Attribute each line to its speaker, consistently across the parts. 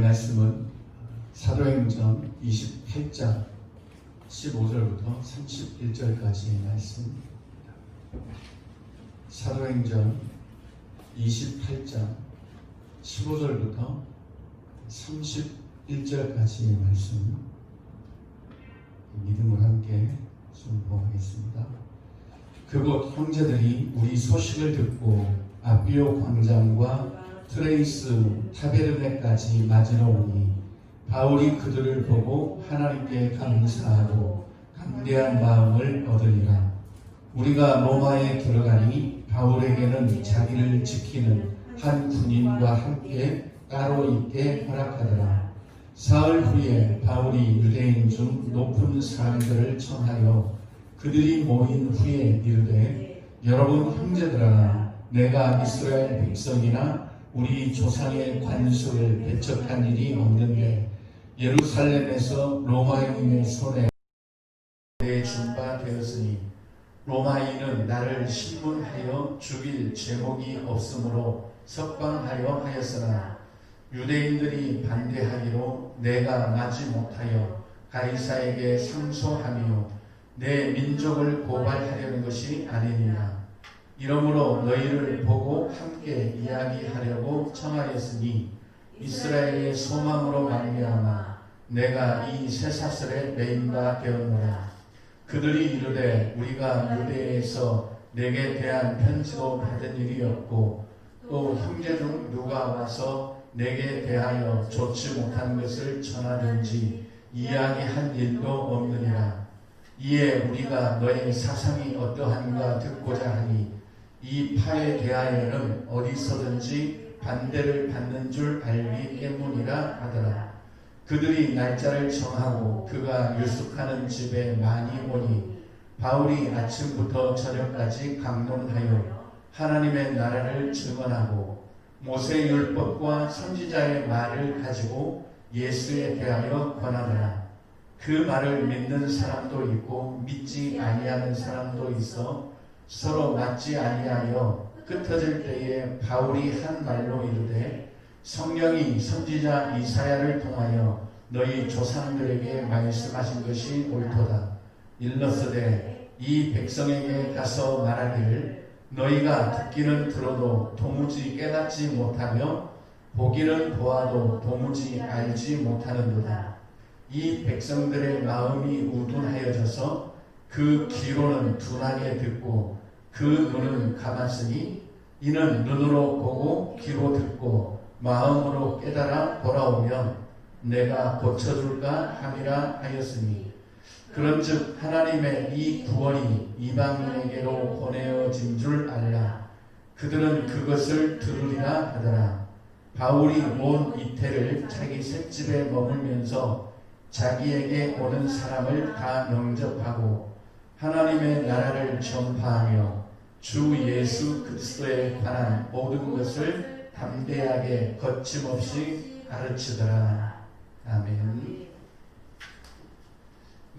Speaker 1: 말씀은 사도행전 28장 15절부터 31절까지의 말씀입니다. 사도행전 28장 15절부터 31절까지의 말씀 믿음으로 함께 순종하겠습니다. 그곳 형제들이 우리 소식을 듣고 아비오 광장과 트레이스 타베르네까지 맞으러 오니 바울이 그들을 보고 하나님께 감사하고 감대한 마음을 얻으니라. 우리가 로마에 들어가니 바울에게는 자기를 지키는 한 군인과 함께 따로 있게 허락하더라. 사흘 후에 바울이 유대인 중 높은 사람들을 청하여 그들이 모인 후에 이르되, 여러분 형제들아, 내가 이스라엘 백성이나 우리 조상의 관습을 배척한 일이 없는데 예루살렘에서 로마인의 손에 내준 바 되었으니 로마인은 나를 신문하여 죽일 제목이 없으므로 석방하려 하였으나 유대인들이 반대하기로 내가 나지 못하여 가이사에게 상소하며 내 민족을 고발하려는 것이 아니니라. 이러므로 너희를 보고 함께 이야기하려고 청하였으니 이스라엘의 소망으로 말미암아 내가 이 쇠사슬에 매인 바 되었노라. 그들이 이르되, 우리가 유대에서 내게 대한 편지도 받은 일이 없고 또 형제 중 누가 와서 내게 대하여 좋지 못한 것을 전하든지 이야기한 일도 없느니라. 이에 우리가 너의 사상이 어떠한가 듣고자 하니 이 파에 대하여는 어디서든지 반대를 받는 줄 알기 때문이라 하더라. 그들이 날짜를 정하고 그가 유숙하는 집에 많이 오니 바울이 아침부터 저녁까지 강론하여 하나님의 나라를 증언하고 모세 율법과 선지자의 말을 가지고 예수에 대하여 권하더라. 그 말을 믿는 사람도 있고 믿지 아니하는 사람도 있어 서로 맞지 아니하여 흩어질 때에 바울이 한 말로 이르되, 성령이 선지자 이사야를 통하여 너희 조상들에게 말씀하신 것이 옳도다. 일렀으되 이 백성에게 가서 말하기를, 너희가 듣기는 들어도 도무지 깨닫지 못하며 보기는 보아도 도무지 알지 못하는도다. 이 백성들의 마음이 우둔하여져서 그 귀로는 둔하게 듣고 그 눈은 감았으니 이는 눈으로 보고 귀로 듣고 마음으로 깨달아 돌아오면 내가 고쳐줄까 함이라 하였으니, 그런즉 하나님의 이 구원이 이방인에게로 보내어진 줄 알라. 그들은 그것을 들으리라 하더라. 바울이 온 이태를 자기 색집에 머물면서 자기에게 오는 사람을 다 영접하고 하나님의 나라를 전파하며 주 예수 그리스도에 관한 모든 것을 담대하게 거침없이 가르치더라. 아멘.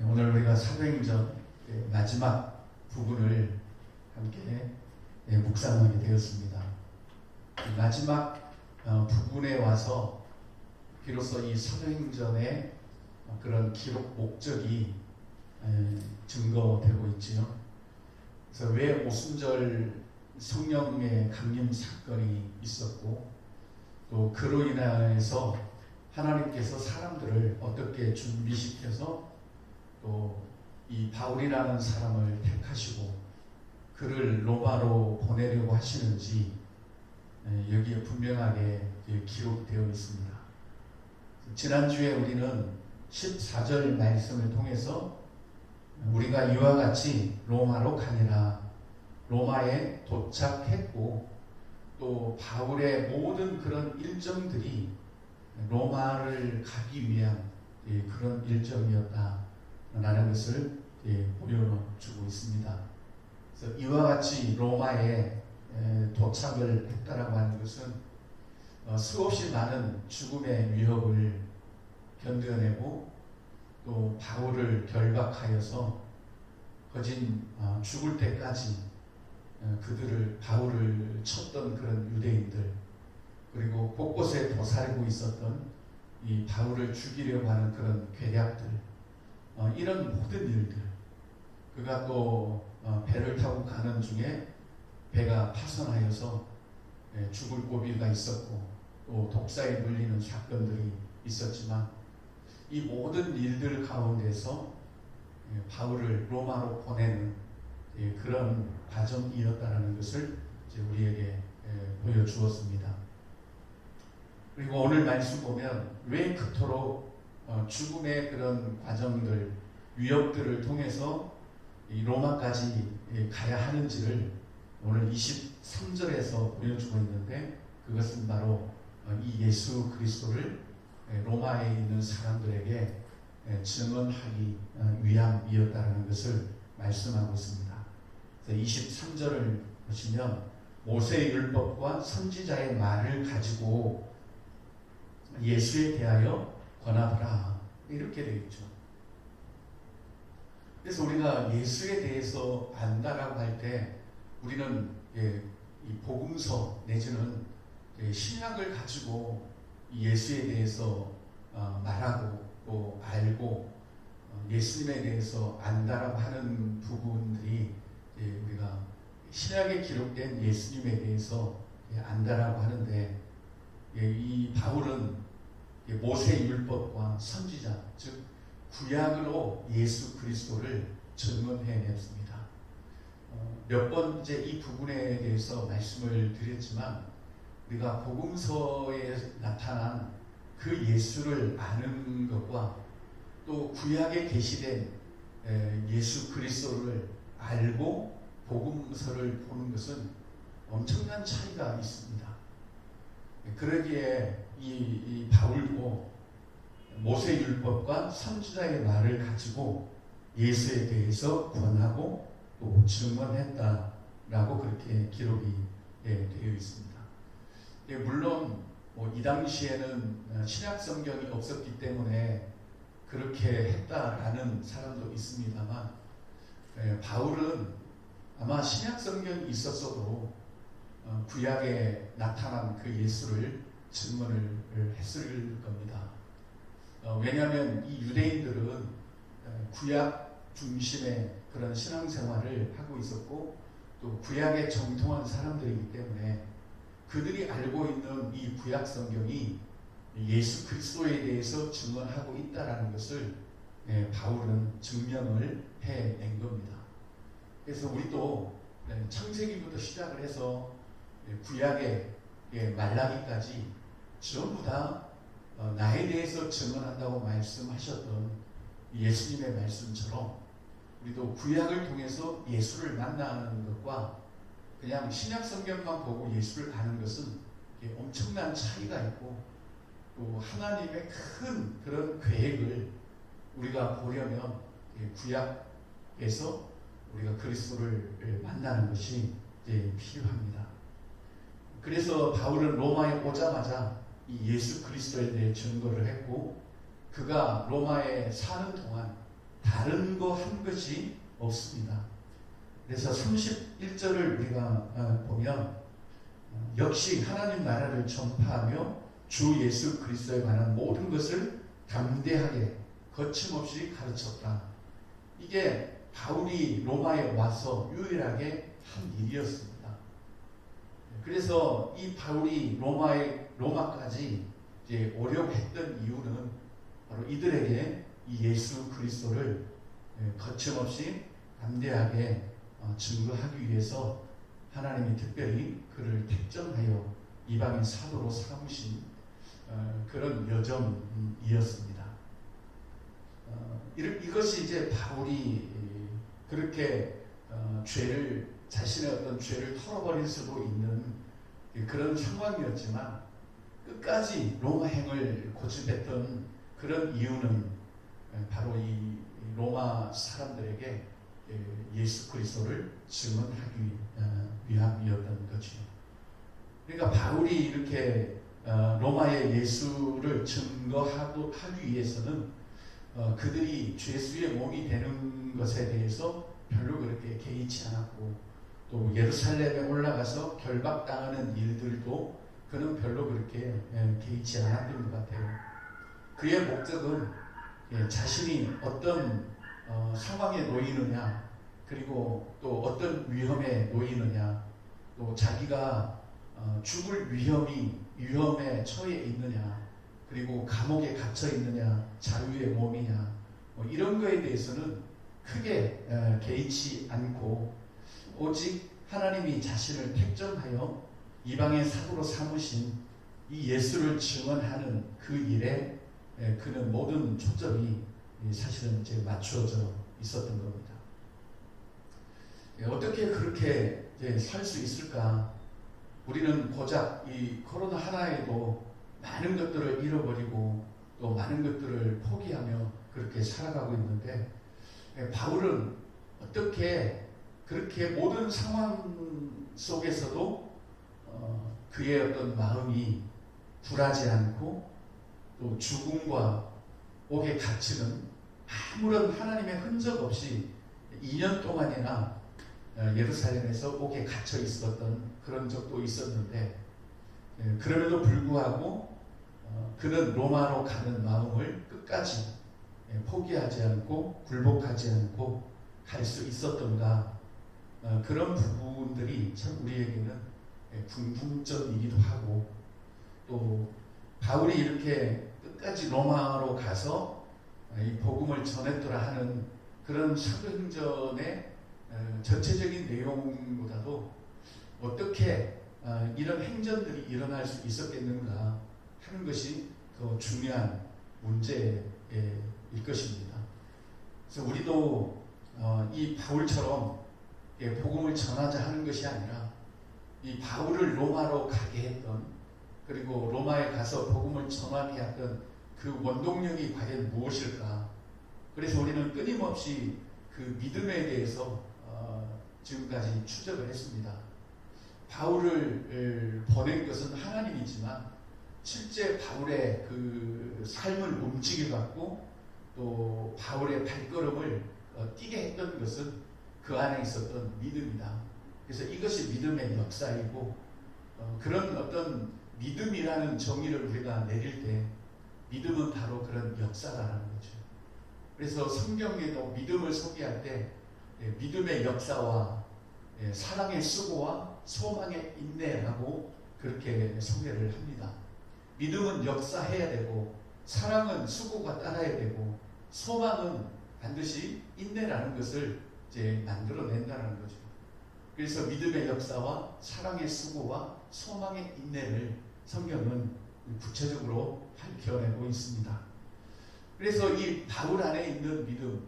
Speaker 1: 오늘 우리가 사도행전 마지막 부분을 함께 묵상하게 되었습니다. 마지막 부분에 와서 비로소 이 사도행전의 그런 기록 목적이 증거되고 있지요. 그래서 왜 오순절 성령의 강림 사건이 있었고 또 그로 인해서 하나님께서 사람들을 어떻게 준비시켜서 또 이 바울이라는 사람을 택하시고 그를 로마로 보내려고 하시는지 여기에 분명하게 기록되어 있습니다. 지난주에 우리는 14절 말씀을 통해서 우리가 이와 같이 로마로 가니라, 로마에 도착했고 또 바울의 모든 그런 일정들이 로마를 가기 위한 그런 일정이었다라는 것을 보여주고 있습니다. 그래서 이와 같이 로마에 도착을 했다라고 하는 것은 수없이 많은 죽음의 위협을 견뎌내고 또 바울을 결박하여서 거진 죽을 때까지 그들을 바울을 쳤던 그런 유대인들, 그리고 곳곳에 도사리고 있었던 이 바울을 죽이려고 하는 그런 계략들, 이런 모든 일들, 그가 또 배를 타고 가는 중에 배가 파손하여서 죽을 고비가 있었고 또 독사에 물리는 사건들이 있었지만 이 모든 일들 가운데서 바울을 로마로 보내는 그런 과정이었다는 것을 이제 우리에게 보여주었습니다. 그리고 오늘 말씀 보면 왜 그토록 죽음의 그런 과정들, 위협들을 통해서 이 로마까지 가야 하는지를 오늘 23절에서 보여주고 있는데, 그것은 바로 이 예수 그리스도를 로마에 있는 사람들에게 증언하기 위함이었다는 것을 말씀하고 있습니다. 23절을 보시면 모세의 율법과 선지자의 말을 가지고 예수에 대하여 권하더라, 이렇게 되어 있죠. 그래서 우리가 예수에 대해서 안다라고 할 때 우리는 이 복음서 내지는 신약을 가지고 예수에 대해서 말하고 또 알고 예수님에 대해서 안다라고 하는 부분들이 우리가 신약에 기록된 예수님에 대해서 안다라고 하는데, 이 바울은 모세의 율법과 선지자, 즉 구약으로 예수 그리스도를 증언해냈습니다. 몇 번 이제 이 부분에 대해서 말씀을 드렸지만, 우리가 복음서에 나타난 그 예수를 아는 것과 또 구약에 계시된 예수 그리스도를 알고 복음서를 보는 것은 엄청난 차이가 있습니다. 그러기에 이 바울도 모세 율법과 선지자의 말을 가지고 예수에 대해서 권하고 또 증언했다라고 그렇게 기록이 되어 있습니다. 물론 이 당시에는 신약 성경이 없었기 때문에 그렇게 했다라는 사람도 있습니다만, 바울은 아마 신약 성경이 있었어도 구약에 나타난 그 예수를 증언을 했을 겁니다. 왜냐하면 이 유대인들은 구약 중심의 그런 신앙생활을 하고 있었고 또 구약에 정통한 사람들이기 때문에 그들이 알고 있는 이 구약 성경이 예수 그리스도에 대해서 증언하고 있다는 것을 바울은 증명을 해낸 겁니다. 그래서 우리도 창세기부터 시작을 해서 구약의 말라기까지 전부 다 나에 대해서 증언한다고 말씀하셨던 예수님의 말씀처럼 우리도 구약을 통해서 예수를 만나는 것과 그냥 신약 성경만 보고 예수를 아는 것은 엄청난 차이가 있고, 또 하나님의 큰 그런 계획을 우리가 보려면 구약에서 우리가 그리스도를 만나는 것이 필요합니다. 그래서 바울은 로마에 오자마자 이 예수 그리스도에 대해 증거를 했고, 그가 로마에 사는 동안 다른 거 한 것이 없습니다. 그래서 31절을 우리가 보면 역시 하나님 나라를 전파하며 주 예수 그리스도에 관한 모든 것을 담대하게 거침없이 가르쳤다. 이게 바울이 로마에 와서 유일하게 한 일이었습니다. 그래서 이 바울이 로마까지 이제 오려고 했던 이유는 바로 이들에게 이 예수 그리스도를 거침없이 담대하게 증거하기 위해서 하나님이 특별히 그를 택정하여 이방인 사도로 삼으신 그런 여정이었습니다. 이것이 이제 바울이 그렇게 자신의 어떤 죄를 털어버릴 수도 있는 그런 상황이었지만, 끝까지 로마행을 고집했던 그런 이유는 바로 이 로마 사람들에게 예수 그리스도를 증언하기 위함이었던 거죠. 그러니까 바울이 이렇게 로마의 예수를 증거하기 위해서는 그들이 죄수의 몸이 되는 것에 대해서 별로 그렇게 개의치 않았고, 또 예루살렘에 올라가서 결박당하는 일들도 그는 별로 그렇게 개의치 않았던 것 같아요. 그의 목적은 자신이 어떤 상황에 놓이느냐, 그리고 또 어떤 위험에 놓이느냐, 또 자기가 죽을 위험에 처해 있느냐, 그리고 감옥에 갇혀 있느냐, 자유의 몸이냐, 뭐 이런 거에 대해서는 크게 개의치 않고 오직 하나님이 자신을 택정하여 이방의 사도로 삼으신 이 예수를 증언하는 그 일에 그는 모든 초점이 사실은 이제 맞추어져 있었던 겁니다. 어떻게 그렇게 살 수 있을까? 우리는 고작 이 코로나 하나에도 많은 것들을 잃어버리고 또 많은 것들을 포기하며 그렇게 살아가고 있는데, 바울은 어떻게 그렇게 모든 상황 속에서도 그의 어떤 마음이 불하지 않고 또 죽음과 옥에 갇히는 아무런 하나님의 흔적 없이 2년 동안이나 예루살렘에서 옥에 갇혀 있었던 그런 적도 있었는데, 그럼에도 불구하고 그는 로마로 가는 마음을 끝까지 포기하지 않고 굴복하지 않고 갈 수 있었던가, 그런 부분들이 참 우리에게는 궁금점이기도 하고, 또 바울이 이렇게 끝까지 로마로 가서 이 복음을 전했더라 하는 그런 사도행전의 전체적인 내용보다도 어떻게 이런 행전들이 일어날 수 있었겠는가 하는 것이 더 중요한 문제일 것입니다. 그래서 우리도 이 바울처럼 복음을 전하자 하는 것이 아니라 이 바울을 로마로 가게 했던, 그리고 로마에 가서 복음을 전하게 했던 그 원동력이 과연 무엇일까? 그래서 우리는 끊임없이 그 믿음에 대해서 지금까지 추적을 했습니다. 바울을 보낸 것은 하나님이지만 실제 바울의 그 삶을 움직여갖고 또 바울의 발걸음을 뛰게 했던 것은 그 안에 있었던 믿음이다. 그래서 이것이 믿음의 역사이고, 그런 어떤 믿음이라는 정의를 우리가 내릴 때 믿음은 바로 그런 역사라는 거죠. 그래서 성경에도 믿음을 소개할 때 믿음의 역사와 사랑의 수고와 소망의 인내라고 그렇게 소개를 합니다. 믿음은 역사해야 되고, 사랑은 수고가 따라야 되고, 소망은 반드시 인내라는 것을 이제 만들어낸다는 거죠. 그래서 믿음의 역사와 사랑의 수고와 소망의 인내를 성경은 구체적으로 밝혀내고 있습니다. 그래서 이 바울 안에 있는 믿음,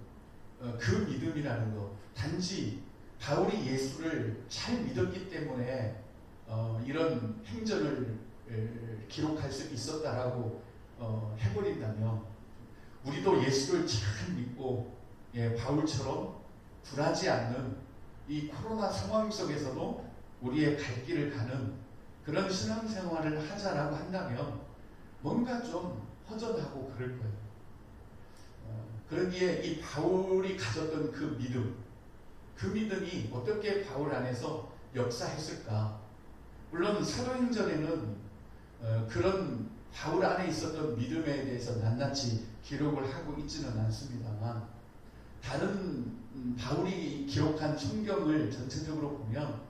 Speaker 1: 그 믿음이라는 것, 단지 바울이 예수를 잘 믿었기 때문에 이런 행전을 기록할 수 있었다라고 해버린다면, 우리도 예수를 잘 믿고 바울처럼 불하지 않는 이 코로나 상황 속에서도 우리의 갈 길을 가는 그런 신앙생활을 하자라고 한다면 뭔가 좀 허전하고 그럴 거예요. 그러기에 이 바울이 가졌던 그 믿음이 어떻게 바울 안에서 역사했을까? 물론 사도행전에는 그런 바울 안에 있었던 믿음에 대해서 낱낱이 기록을 하고 있지는 않습니다만, 다른 바울이 기록한 성경을 전체적으로 보면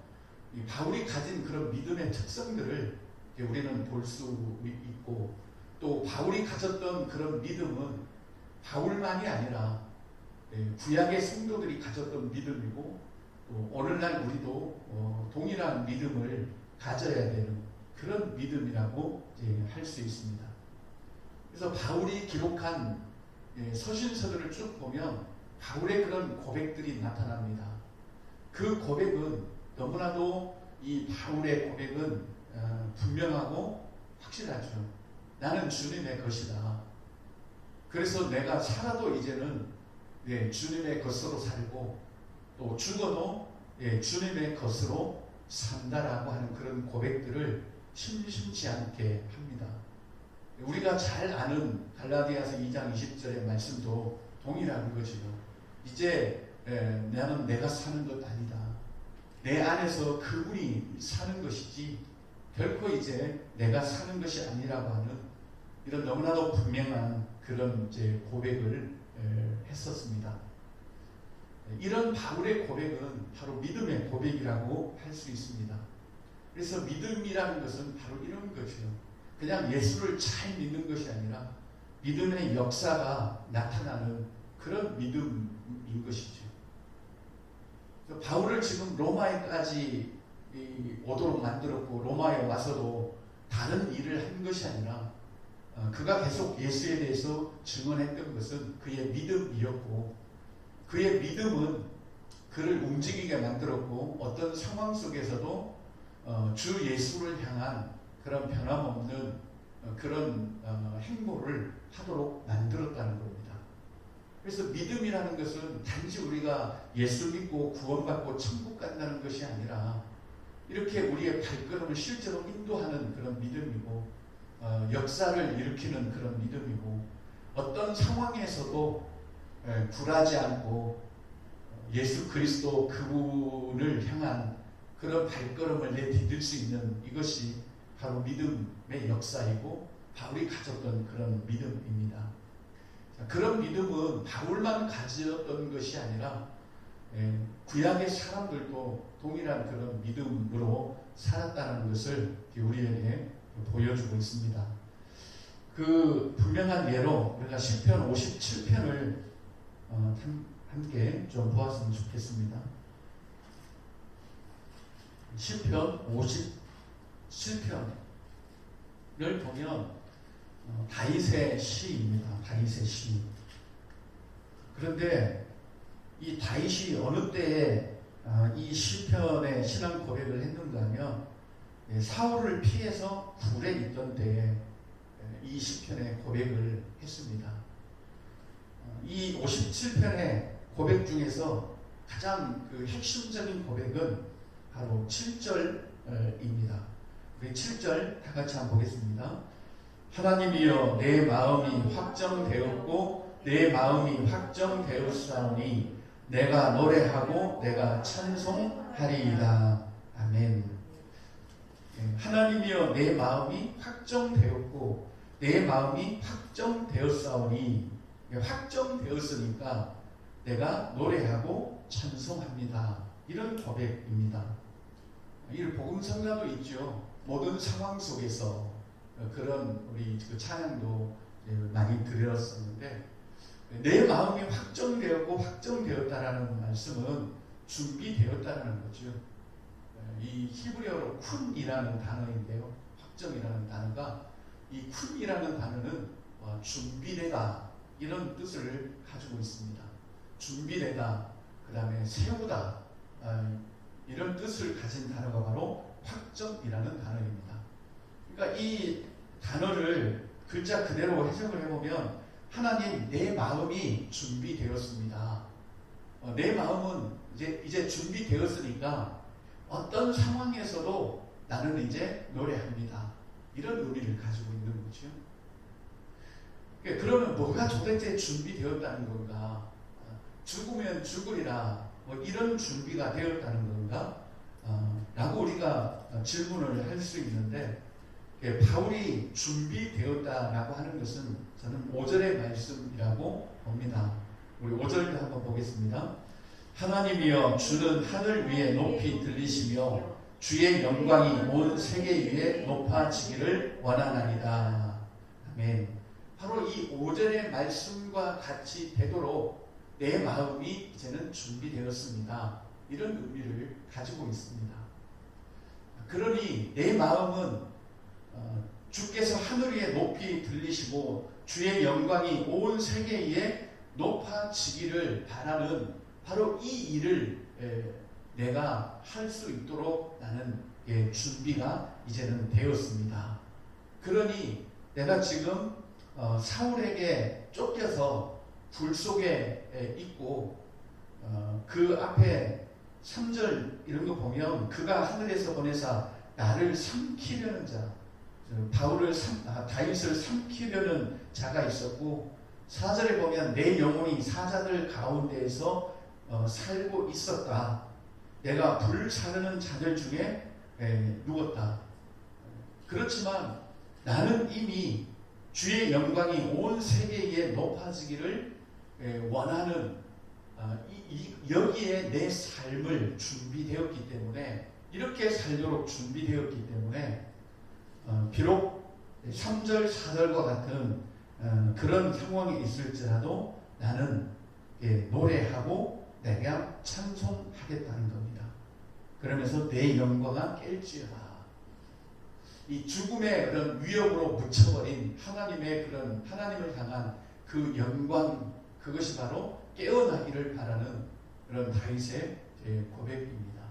Speaker 1: 이 바울이 가진 그런 믿음의 특성들을 우리는 볼 수 있고, 또 바울이 가졌던 그런 믿음은 바울만이 아니라 구약의 성도들이 가졌던 믿음이고, 또 오늘날 우리도 동일한 믿음을 가져야 되는 그런 믿음이라고 할 수 있습니다. 그래서 바울이 기록한 서신서들을 쭉 보면 바울의 그런 고백들이 나타납니다. 그 고백은 너무나도 이 바울의 고백은 분명하고 확실하죠. 나는 주님의 것이다. 그래서 내가 살아도 이제는 주님의 것으로 살고, 또 죽어도 주님의 것으로 산다라고 하는 그런 고백들을 심심치 않게 합니다. 우리가 잘 아는 갈라디아서 2장 20절의 말씀도 동일한 거지요. 이제 나는 내가 사는 것 아니다. 내 안에서 그분이 사는 것이지 결코 이제 내가 사는 것이 아니라고 하는 이런 너무나도 분명한 그런 이제 고백을 했었습니다. 이런 바울의 고백은 바로 믿음의 고백이라고 할 수 있습니다. 그래서 믿음이라는 것은 바로 이런 것이요. 그냥 예수를 잘 믿는 것이 아니라 믿음의 역사가 나타나는 그런 믿음인 것이죠. 바울을 지금 로마에까지 오도록 만들었고 로마에 와서도 다른 일을 한 것이 아니라 그가 계속 예수에 대해서 증언했던 것은 그의 믿음이었고 그의 믿음은 그를 움직이게 만들었고 어떤 상황 속에서도 주 예수를 향한 그런 변함없는 그런 행보를 하도록 만들었다는 겁니다. 그래서 믿음이라는 것은 단지 우리가 예수 믿고 구원받고 천국 간다는 것이 아니라 이렇게 우리의 발걸음을 실제로 인도하는 그런 믿음이고 역사를 일으키는 그런 믿음이고 어떤 상황에서도 굴하지 않고 예수 그리스도 그분을 향한 그런 발걸음을 내디딜 수 있는 이것이 바로 믿음의 역사이고 바울이 가졌던 그런 믿음입니다. 그런 믿음은 바울만 가졌던 것이 아니라 구약의 사람들도 동일한 그런 믿음으로 살았다는 것을 우리에게 보여주고 있습니다. 그 분명한 예로 우리가 시편 57편을 함께 좀 보았으면 좋겠습니다. 시편 57편을 보면 다윗의 시입니다. 다윗의 시. 그런데 이 다윗이 어느 때에 이 시편의 신앙 고백을 했는가 하면 사울을 피해서 굴에 있던 때에 이 시편의 고백을 했습니다. 이 57편의 고백 중에서 가장 그 핵심적인 고백은 바로 7절입니다. 우리 7절 다 같이 한번 보겠습니다. 하나님이여 내 마음이 확정되었고 내 마음이 확정되었사오니 내가 노래하고 내가 찬송하리이다. 아멘. 하나님이여 내 마음이 확정되었고 내 마음이 확정되었사오니 확정되었으니까 내가 노래하고 찬송합니다. 이런 고백입니다. 이 복음 성가도 있죠. 모든 상황 속에서 그런 우리 그 찬양도 많이 들었었는데 내 마음이 확정되었고 확정되었다라는 말씀은 준비되었다라는 거죠. 이 히브리어로 쿤이라는 단어인데요. 확정이라는 단어가 이 쿤이라는 단어는 준비되다 이런 뜻을 가지고 있습니다. 준비되다, 그 다음에 세우다 이런 뜻을 가진 단어가 바로 확정이라는 단어입니다. 그러니까 이 단어를 글자 그대로 해석을 해보면 하나님 내 마음이 준비되었습니다. 내 마음은 이제 준비되었으니까 어떤 상황에서도 나는 이제 노래합니다. 이런 의미를 가지고 있는 거죠. 그러면 뭐가 도대체 준비되었다는 건가? 죽으면 죽으리라 뭐 이런 준비가 되었다는 건가? 라고 우리가 질문을 할 수 있는데 바울이 준비되었다라고 하는 것은 저는 5절의 말씀이라고 봅니다. 우리 5절도 한번 보겠습니다. 하나님이여 주는 하늘 위에 높이 들리시며 주의 영광이 온 세계 위에 높아지기를 원하나이다. 아멘. 바로 이 5절의 말씀과 같이 되도록 내 마음이 이제는 준비되었습니다. 이런 의미를 가지고 있습니다. 그러니 내 마음은 주께서 하늘 위에 높이 들리시고 주의 영광이 온 세계 위에 높아지기를 바라는 바로 이 일을 내가 할 수 있도록 나는 준비가 이제는 되었습니다. 그러니 내가 지금 사울에게 쫓겨서 불 속에 있고 그 앞에 3절 이런 거 보면 그가 하늘에서 보내사 나를 삼키려는 자, 다윗을 삼키려는 자가 있었고 4절에 보면 내 영혼이 사자들 가운데에서 살고 있었다. 내가 불 사르는 자들 중에 누웠다. 그렇지만 나는 이미 주의 영광이 온 세계에 높아지기를 원하는 여기에 내 삶을 준비되었기 때문에, 이렇게 살도록 준비되었기 때문에 비록 3절 4절과 같은 그런 상황이 있을지라도 나는 노래하고 내가 찬송하겠다는 겁니다. 그러면서 내 영광아 깰지어다. 이 죽음의 그런 위협으로 묻혀버린 하나님의 그런 하나님을 향한 그 영광, 그것이 바로 깨어나기를 바라는 그런 다윗의 고백입니다.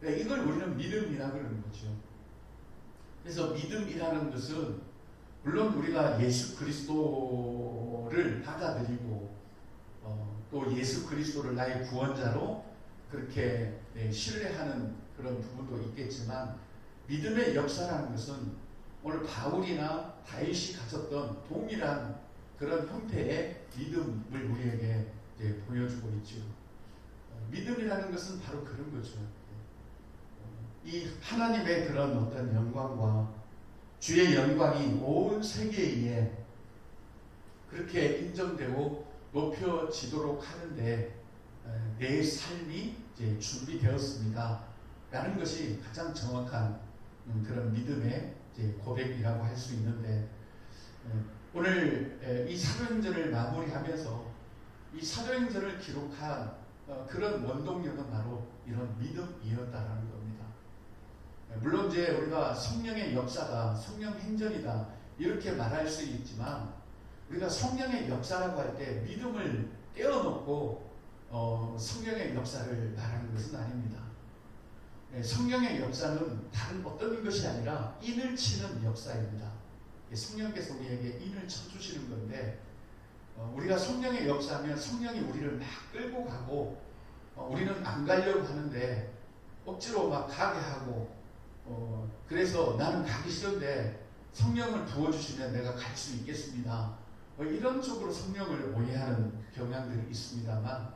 Speaker 1: 이걸 우리는 믿음이라 그러는 거죠. 그래서 믿음이라는 것은 물론 우리가 예수 그리스도를 받아들이고 또 예수 그리스도를 나의 구원자로 그렇게 신뢰하는 그런 부분도 있겠지만, 믿음의 역사라는 것은 오늘 바울이나 다윗이 가졌던 동일한 그런 형태의 믿음을 우리에게 보여주고 있죠. 믿음이라는 것은 바로 그런 거죠. 이 하나님의 그런 어떤 영광과 주의 영광이 온 세계에 그렇게 인정되고 높여지도록 하는데 내 삶이 이제 준비되었습니다 라는 것이 가장 정확한 그런 믿음의 이제 고백이라고 할 수 있는데, 오늘 이 사도행전을 마무리하면서 이 사도행전을 기록한 그런 원동력은 바로 이런 믿음이었다라는 겁니다. 물론 이제 우리가 성령의 역사가 성령 행전이다 이렇게 말할 수 있지만, 우리가 성령의 역사라고 할 때 믿음을 떼어놓고 성령의 역사를 말하는 것은 아닙니다. 성령의 역사는 다른 어떤 것이 아니라 인을 치는 역사입니다. 성령께서 우리에게 인을 쳐주시는 건데, 우리가 성령의 역사하면 성령이 우리를 막 끌고 가고 우리는 안 가려고 하는데 억지로 막 가게 하고 그래서 나는 가기 싫은데 성령을 부어주시면 내가 갈 수 있겠습니다. 이런 쪽으로 성령을 오해하는 경향들이 있습니다만,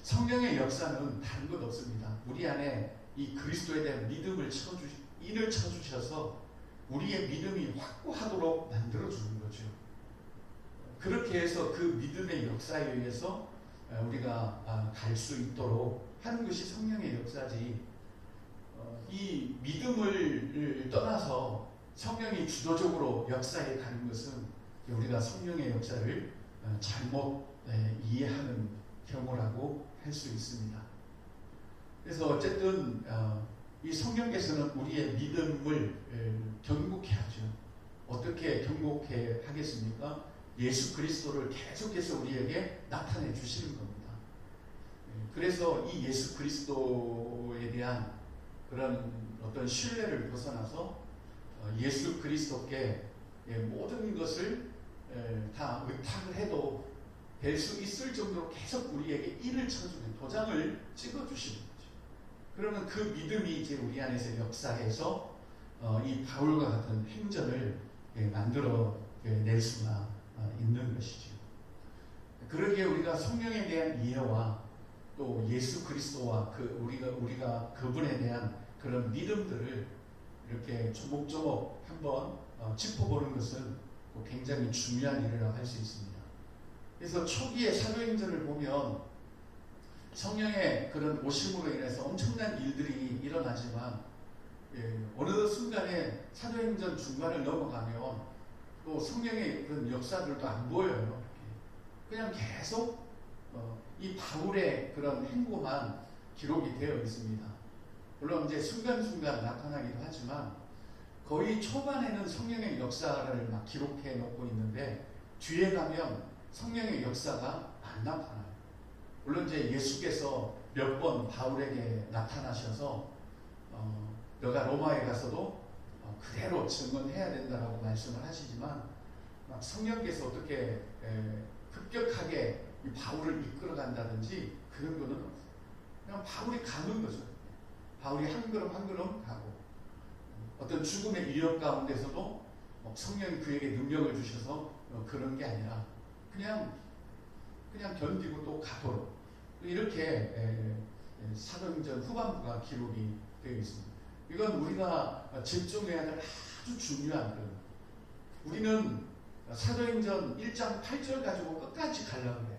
Speaker 1: 성령의 역사는 다른 것 없습니다. 우리 안에 이 그리스도에 대한 믿음을 인을 쳐주셔서 우리의 믿음이 확고하도록 만들어주는 거죠. 그렇게 해서 그 믿음의 역사에 의해서 우리가 갈 수 있도록 하는 것이 성령의 역사지, 이 믿음을 떠나서 성령이 주도적으로 역사에 가는 것은 우리가 성령의 역사를 잘못 이해하는 경우라고 할 수 있습니다. 그래서 어쨌든 이 성령께서는 우리의 믿음을 경고케 하죠. 어떻게 경고케 하겠습니까? 예수 그리스도를 계속해서 우리에게 나타내 주시는 겁니다. 그래서 이 예수 그리스도에 대한 그런 어떤 신뢰를 벗어나서 예수 그리스도께 모든 것을 다 의탁을 해도 될 수 있을 정도로 계속 우리에게 인을 쳐주는, 도장을 찍어주시는 거죠. 그러면 그 믿음이 이제 우리 안에서 역사해서 이 바울과 같은 행전을 만들어 낼 수가 있는 것이죠. 그러기에 우리가 성령에 대한 이해와 또 예수 그리스도와 우리가 그분에 대한 그런 믿음들을 이렇게 조목조목 한번 짚어보는 것은 굉장히 중요한 일이라고 할 수 있습니다. 그래서 초기의 사도행전을 보면 성령의 그런 오심으로 인해서 엄청난 일들이 일어나지만, 어느 순간에 사도행전 중간을 넘어가면 또 성령의 그런 역사들도 안 보여요. 그냥 계속 이 바울의 그런 행보만 기록이 되어 있습니다. 물론 이제 순간순간 나타나기도 하지만 거의 초반에는 성령의 역사를 막 기록해 놓고 있는데 뒤에 가면 성령의 역사가 안 나타나요. 물론 이제 예수께서 몇 번 바울에게 나타나셔서 너가 로마에 가서도 그대로 증언해야 된다라고 말씀을 하시지만, 막 성령께서 어떻게 급격하게 이 바울을 이끌어 간다든지 그런 거는 없어요. 그냥 바울이 가는 거죠. 바울이 한 걸음 한 걸음 가고, 어떤 죽음의 위협 가운데서도 성령이 그에게 능력을 주셔서 그런 게 아니라 그냥 견디고 또 가도록, 이렇게 사도행전 후반부가 기록이 되어 있습니다. 이건 우리가 집중해야 될 아주 중요한 것. 우리는 사도행전 1장 8절 가지고 끝까지 가려고 해요.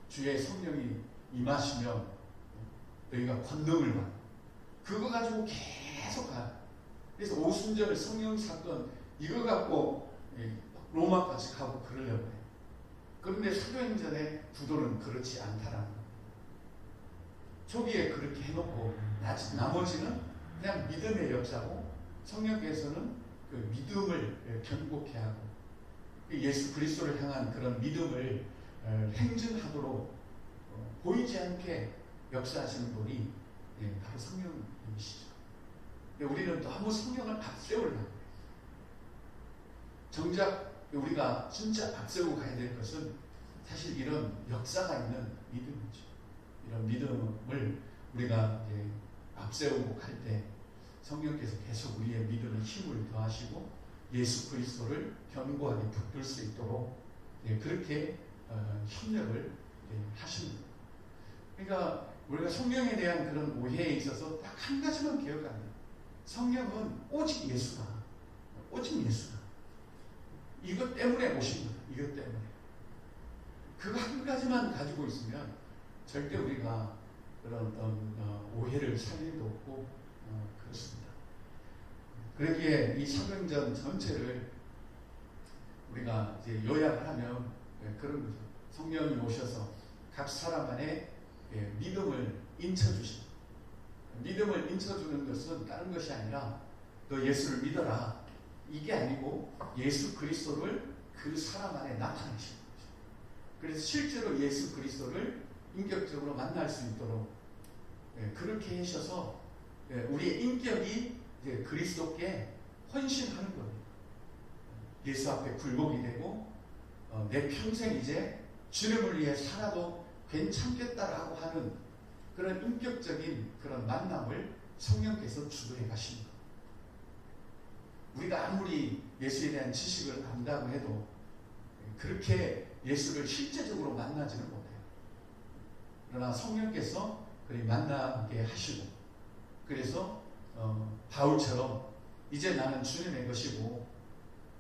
Speaker 1: 주의 성령이 임하시면 너희가 권능을 받고, 그거 가지고 계속 가요. 그래서 오순절 성령 사건 이거 갖고 로마까지 가고 그러려고 해요. 그런데 사도행전의 구도는 그렇지 않다라는 거예요. 초기에 그렇게 해놓고 나머지는 그냥 믿음의 역사고, 성령께서는 그 믿음을 견고케 하고 예수 그리스도를 향한 그런 믿음을 행진하도록 보이지 않게 역사하시는 분이 바로 성령님이시죠. 근데 우리는 너무 성령을 앞세우려고. 정작 우리가 진짜 앞세우고 가야 될 것은 사실 이런 역사가 있는 믿음이죠. 이런 믿음을 우리가 이제 앞세우고 갈 때 성령께서 계속 우리의 믿음에 힘을 더하시고 예수 그리스도를 견고하게 붙들 수 있도록 그렇게 협력을 하십니다. 그러니까 우리가 성령에 대한 그런 오해에 있어서 딱 한 가지만 기억하면 돼요. 성령은 오직 예수다. 오직 예수다. 이것 때문에 오신 거다. 이것 때문에. 그거 한 가지만 가지고 있으면 절대 우리가 그런 어떤 오해를 살 일도 없고 그렇습니다. 그렇기에 이 사도행전 전체를 우리가 이제 요약을 하면 그런 거죠. 성령이 오셔서 각 사람 안에 믿음을 인쳐주신, 믿음을 인쳐주는 것은 다른 것이 아니라 너 예수를 믿어라, 이게 아니고 예수 그리스도를 그 사람 안에 나타내시는 거죠. 그래서 실제로 예수 그리스도를 인격적으로 만날 수 있도록 그렇게 하셔서 우리의 인격이 이제 그리스도께 헌신하는 겁니다. 예수 앞에 굴복이 되고 내 평생 이제 주님을 위해 살아도 괜찮겠다라고 하는 그런 인격적인 그런 만남을 성령께서 주도해 가십니다. 우리가 아무리 예수에 대한 지식을 안다고 해도 그렇게 예수를 실제적으로 만나지는 못해요. 그러나 성령께서 그리 만나게 하시고, 그래서 바울처럼 이제 나는 주님의 것이고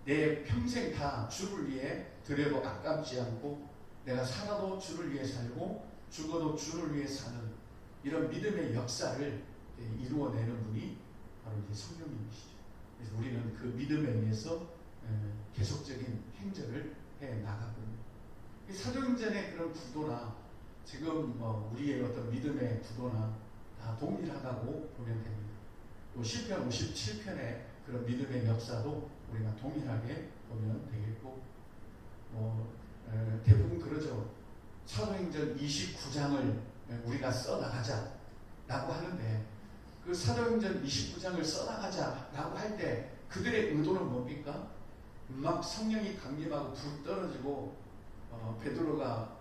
Speaker 1: 내 평생 다 주를 위해 드려도 아깝지 않고 내가 살아도 주를 위해 살고 죽어도 주를 위해 사는 이런 믿음의 역사를 이루어내는 분이 바로 이제 성령님이시죠. 그래서 우리는 그 믿음에 의해서 계속적인 행전을 해 나가거든요. 사도행전의 그런 구도나 지금 우리의 어떤 믿음의 구도나 다 동일하다고 보면 됩니다. 또 시편 57편의 그런 믿음의 역사도 우리가 동일하게 보면 되겠고, 대부분 그러죠. 사도행전 29장을 우리가 써나가자 라고 하는데, 그 사도행전 29장을 써나가자라고 할 때 그들의 의도는 뭡니까? 막 성령이 강림하고 불 떨어지고 베드로가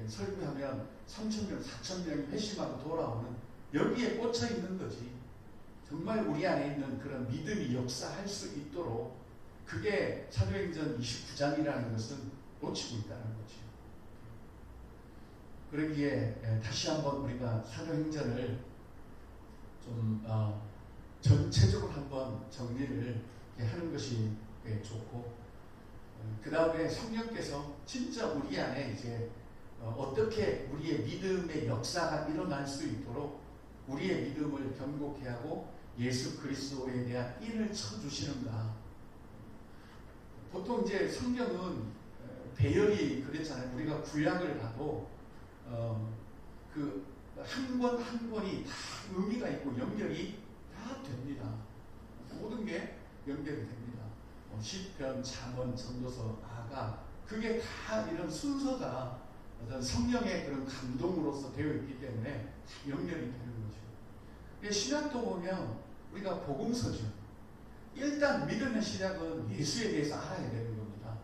Speaker 1: 설교하면 3,000명, 4,000명이 회심하고 돌아오는, 여기에 꽂혀 있는 거지. 정말 우리 안에 있는 그런 믿음이 역사할 수 있도록 그게 사도행전 29장이라는 것은 놓치고 있다는 거죠. 그러기에 다시 한번 우리가 사도행전을 좀 전체적으로 한번 정리를 하는 것이 좋고, 그 다음에 성령께서 진짜 우리 안에 이제 어떻게 우리의 믿음의 역사가 일어날 수 있도록 우리의 믿음을 견고케 하고 예수 그리스도에 대한 인을 쳐주시는가. 보통 이제 성경은 배열이 그랬잖아요. 우리가 구약을 봐도 그 한 권 한 권이 다 의미가 있고 연결이 다 됩니다. 모든 게 연결이 됩니다. 시편, 잠언, 전도서, 아가, 그게 다 이런 순서가 어떤 성령의 그런 감동으로서 되어 있기 때문에 다 연결이 되는 거죠. 신학도 보면 우리가 복음서죠. 일단 믿음의 시작은 예수에 대해서 알아야 되는 겁니다.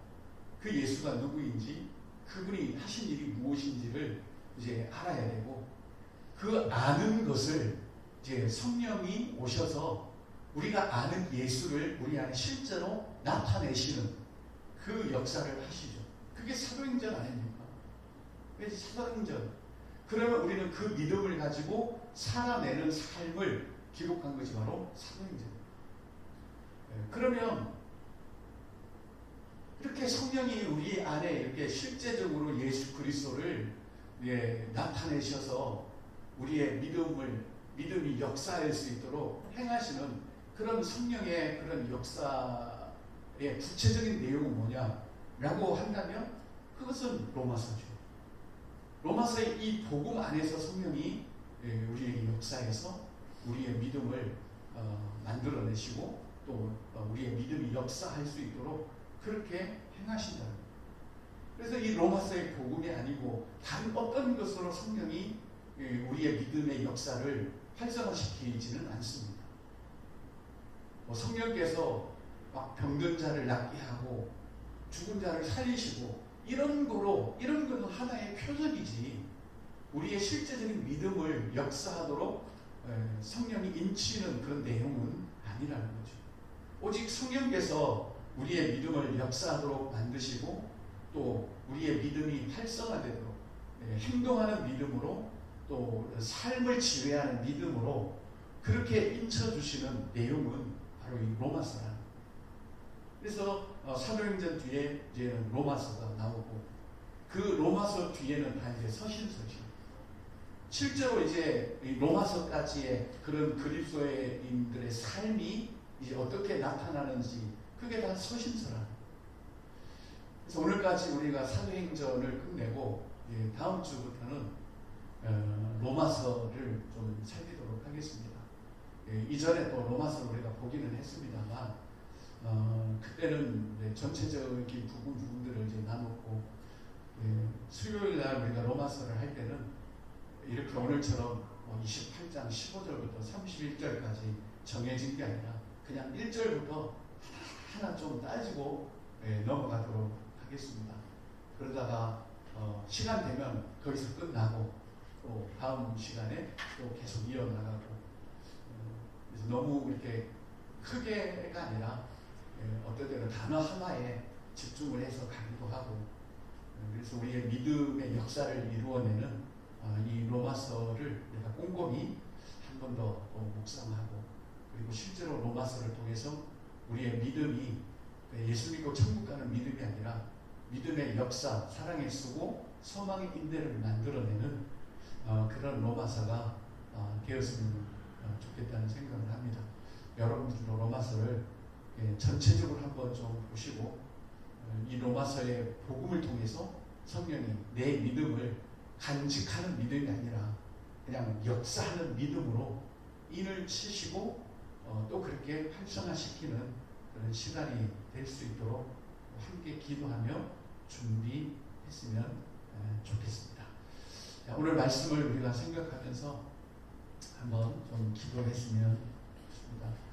Speaker 1: 그 예수가 누구인지, 그분이 하신 일이 무엇인지를 이제 알아야 되고, 그 아는 것을 이제 성령이 오셔서 우리가 아는 예수를 우리 안에 실제로 나타내시는 그 역사를 하시죠. 그게 사도행전 아닙니까? 그게 사도행전. 그러면 우리는 그 믿음을 가지고 살아내는 삶을 기록한 것이 바로 사도행전입니다. 그러면 그렇게 성령이 우리 안에 이렇게 실제적으로 예수 그리스도를 나타내셔서 우리의 믿음이 역사할 수 있도록 행하시는 그런 성령의 그런 역사의 구체적인 내용은 뭐냐라고 한다면 그것은 로마서죠. 로마서의 이 복음 안에서 성령이 우리의 역사에서 우리의 믿음을 만들어내시고 또 우리의 믿음이 역사할 수 있도록 그렇게 행하신다는 거예요. 그래서 이 로마서의 복음이 아니고 다른 어떤 것으로 성령이 우리의 믿음의 역사를 활성화시키지는 않습니다. 성령께서 막 병든 자를 낫게 하고 죽은 자를 살리시고 이런 거는 하나의 표적이지 우리의 실제적인 믿음을 역사하도록 성령이 인치는 그런 내용은 아니라는 거죠. 오직 성령께서 우리의 믿음을 역사하도록 만드시고 또 우리의 믿음이 활성화되도록 행동하는 믿음으로 또 삶을 지배하는 믿음으로 그렇게 인쳐주시는 내용은 바로 이 로마서라는 거예요. 그래서 사도행전 뒤에 이제 로마서가 나오고 그 로마서 뒤에는 다 이제 서신서죠. 실제로 이제 이 로마서까지의 그런 그리스도인들의 삶이 이제 어떻게 나타나는지 그게 다 서신서라. 그래서 오늘까지 우리가 사도행전을 끝내고 다음 주부터는 로마서를 좀 살피도록 하겠습니다. 이전에 또 로마서를 우리가 보기는 했습니다만 그때는 전체적인 부분들을 이제 나눴고 수요일 날 우리가 로마서를 할 때는 이렇게 오늘처럼 28장 15절부터 31절까지 정해진 게 아니라 그냥 1절부터 하나 좀 따지고 넘어가도록 하겠습니다. 그러다가 시간 되면 거기서 끝나고 또 다음 시간에 또 계속 이어나가고 그래서 너무 이렇게 크게가 아니라 어떨 때는 단어 하나에 집중을 해서 가기도 하고 그래서 우리의 믿음의 역사를 이루어내는 이 로마서를 내가 꼼꼼히 한 번 더 묵상하고 그리고 실제로 로마서를 통해서 우리의 믿음이 예수 믿고 천국 가는 믿음이 아니라 믿음의 역사, 사랑의 수고, 소망의 인대를 만들어내는 그런 로마서가 되었으면 좋겠다는 생각을 합니다. 여러분들도 로마서를 전체적으로 한번 좀 보시고 이 로마서의 복음을 통해서 성령이 내 믿음을 간직하는 믿음이 아니라 그냥 역사하는 믿음으로 인을 치시고 또 그렇게 활성화시키는 그런 시간이 될 수 있도록 함께 기도하며 준비했으면 좋겠습니다. 오늘 말씀을 우리가 생각하면서 한번 좀 기도했으면 좋겠습니다.